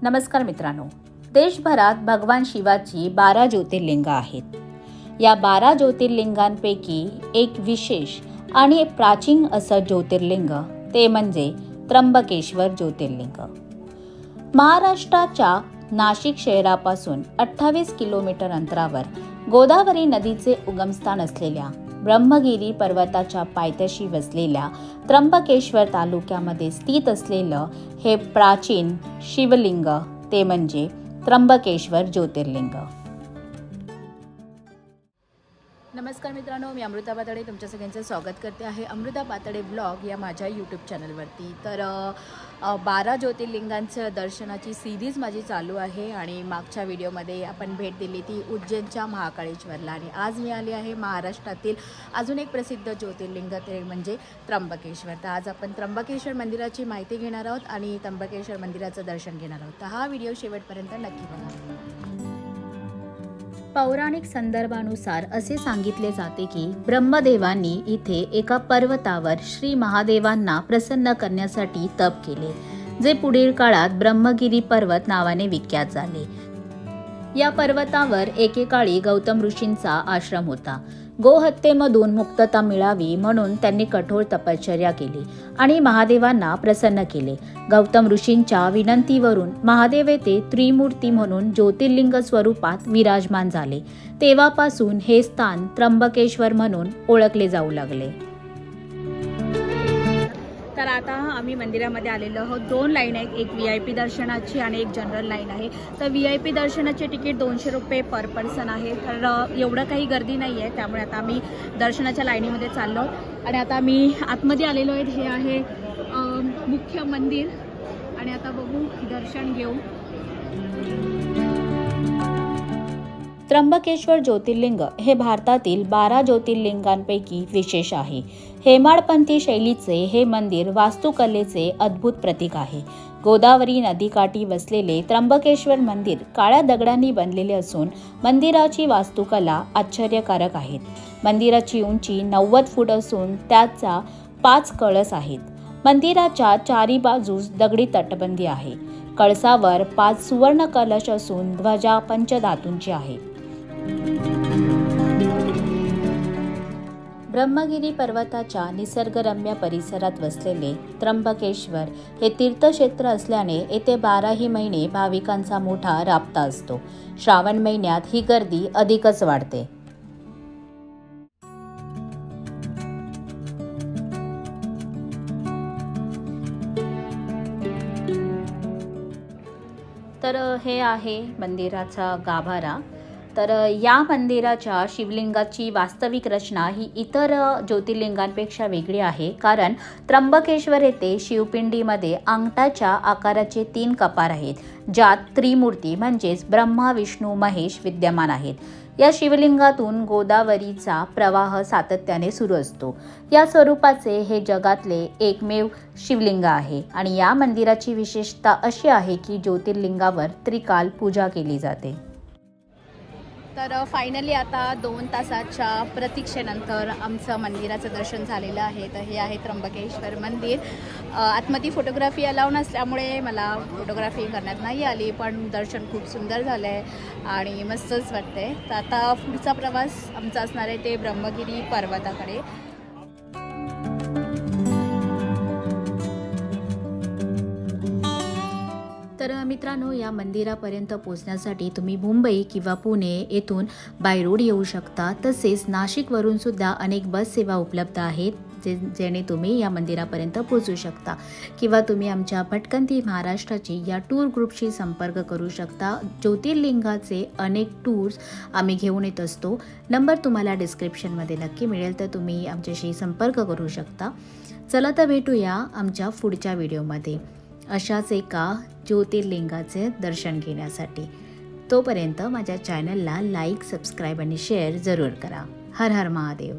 नमस्कार मित्रांनो, देशभरात भगवान शिवाची 12 ज्योतिर्लिंग आहेत। या 12 ज्योतिर्लिंगांपैकी एक विशेष आणि प्राचीन असं ज्योतिर्लिंग ते म्हणजे त्र्यंबकेश्वर ज्योतिर्लिंग। महाराष्ट्राच्या नाशिक शहरापासून 28 किलोमीटर अंतरावर गोदावरी नदीचे उगमस्थान असलेल्या ब्रह्मगिरी पर्वताच्या पायथ्याशी वसलेल्या त्र्यंबकेश्वर तालुक्यामध्ये स्थित असलेलं हे प्राचीन शिवलिंग ते म्हणजे त्र्यंबकेश्वर ज्योतिर्लिंग। नमस्कार मित्रांनो, मी अमृता पातळे तुमच्या सगळ्यांचं स्वागत करते आहे अमृता पातळे ब्लॉग या माझ्या यूट्यूब चॅनलवरती। तर 12 ज्योतिर्लिंगांचं दर्शनाची सिरीज माझी चालू आहे आणि मागच्या व्हिडिओमध्ये आपण भेट दिली ती उज्जैनच्या महाकाळेश्वरला आणि आज मी आली आहे महाराष्ट्रातील अजून एक प्रसिद्ध ज्योतिर्लिंग ते म्हणजे त्र्यंबकेश्वर। तर आज आपण त्र्यंबकेश्वर मंदिराची माहिती घेणार आहोत आणि त्र्यंबकेश्वर मंदिराचं दर्शन घेणार आहोत। तर हा व्हिडिओ शेवटपर्यंत नक्की बघा। पौराणिक संदर्भानुसार असे सांगितले जाते की ब्रह्मदेवांनी इथे एका पर्वतावर श्री महादेवांना प्रसन्न करण्यासाठी तप केले, जे पुढील काळात ब्रह्मगिरी पर्वत नावाने विख्यात झाले। या पर्वतावर एकेकाळी गौतम ऋषींचा आश्रम होता। गोहत्येमधून मुक्तता मिळावी म्हणून त्यांनी कठोर तपश्चर्या केली आणि महादेवांना प्रसन्न केले। गौतम ऋषींच्या विनंतीवरून महादेव येथे त्रिमूर्ती म्हणून ज्योतिर्लिंग स्वरूपात विराजमान झाले। तेव्हापासून हे स्थान त्र्यंबकेश्वर म्हणून ओळखले जाऊ लागले। तर आता आम्ही मंदिरामध्ये आलेलो आहोत। 2 लाईन आहेत, एक VIP दर्शनाची आणि एक जनरल लाईन आहे। तर VIP दर्शनाचे तिकीट 200 रुपये पर पर्सन आहे। तर एवढं काही गर्दी नाही आहे, त्यामुळे आता आम्ही दर्शनाच्या लाईनीमध्ये चाललो आणि आता आम्ही आतमध्ये आलेलो आहे। हे आहे मुख्य मंदिर आणि आता बघू, दर्शन घेऊ। त्र्यंबकेश्वर ज्योतिर्लिंग हे भारतातील 12 ज्योतिर्लिंगांपैकी विशेष आहे। हेमाडपंथी शैलीचे हे मंदिर वास्तुकलेचे अद्भुत प्रतीक आहे। गोदावरी नदीकाठी वसलेले त्र्यंबकेश्वर मंदिर काळ्या दगडांनी बनलेले असून मंदिराची वास्तुकला आश्चर्यकारक आहे। मंदिराची उंची 90 फूट असून त्याचा 5 कळस आहेत। मंदिराच्या चारी बाजूस दगडी तटबंदी आहे। कळसावर 5 सुवर्ण कलश असून ध्वजा पंचधातूंची आहे। ब्रह्मगिरी पर्वताच्या निसर्गरम्य परिसरात वसलेले त्र्यंबकेश्वर हे तीर्थक्षेत्र असल्याने येथे 12ही महिने भाविकांचा मोठा राबता असतो। श्रावण महिन्यात ही गर्दी अधिकच वाढते। तर हे आहे मंदिराचा गाभारा। तर या मंदिराच्या शिवलिंगाची वास्तविक रचना ही इतर ज्योतिर्लिंगांपेक्षा वेगळी आहे, कारण त्र्यंबकेश्वर येथे शिवपिंडीमध्ये अंगठाच्या आकाराचे 3 कपार आहेत, ज्यात त्रिमूर्ती म्हणजेच ब्रह्मा विष्णू महेश विद्यमान आहेत। या शिवलिंगातून गोदावरीचा प्रवाह सातत्याने सुरू असतो। या स्वरूपाचे हे जगातले एकमेव शिवलिंग आहे आणि या मंदिराची विशेषता अशी आहे की ज्योतिर्लिंगावर त्रिकाल पूजा केली जाते। तर फायनली आता 2 तासाच्या प्रतीक्षेनंतर आमचं मंदिराचं दर्शन झालेलं आहे। तर हे आहे त्र्यंबकेश्वर मंदिर। आतमध्ये फोटोग्राफी अलाउ नसल्यामुळे मला फोटोग्राफी करण्यात नाही आली, पण दर्शन खूप सुंदर झालं आहे आणि मस्तच वाटते। तर आता पुढचा प्रवास आमचा असणार आहे ते ब्रह्मगिरी पर्वताकडे। तर मित्रांनो, या मंदिरापर्यंत पोहोचण्यासाठी तुम्ही मुंबई किंवा पुणे येथून बाय रोड येऊ शकता। तसेच नाशिकवरून सुद्धा अनेक बस सेवा उपलब्ध आहेत जेणे तुम्ही या मंदिरापर्यंत पोहोचू शकता, किंवा तुम्ही आमच्या भटकंती महाराष्ट्राची या टूर ग्रुपशी संपर्क करू शकता। ज्योतिर्लिंगाचे अनेक टूर्स आम्ही घेऊन येत असतो। नंबर तुम्हाला डिस्क्रिप्शनमध्ये नक्की मिळेल, तर तुम्ही आमच्याशी संपर्क करू शकता। चला तर भेटूया आमच्या पुढच्या व्हिडिओमध्ये अशाच एका ज्योतिर्लिंगाचे दर्शन घेण्यासाठी। तोपर्यंत माझ्या चॅनलला लाईक, सबस्क्राईब आणि शेअर जरूर करा। हर हर महादेव।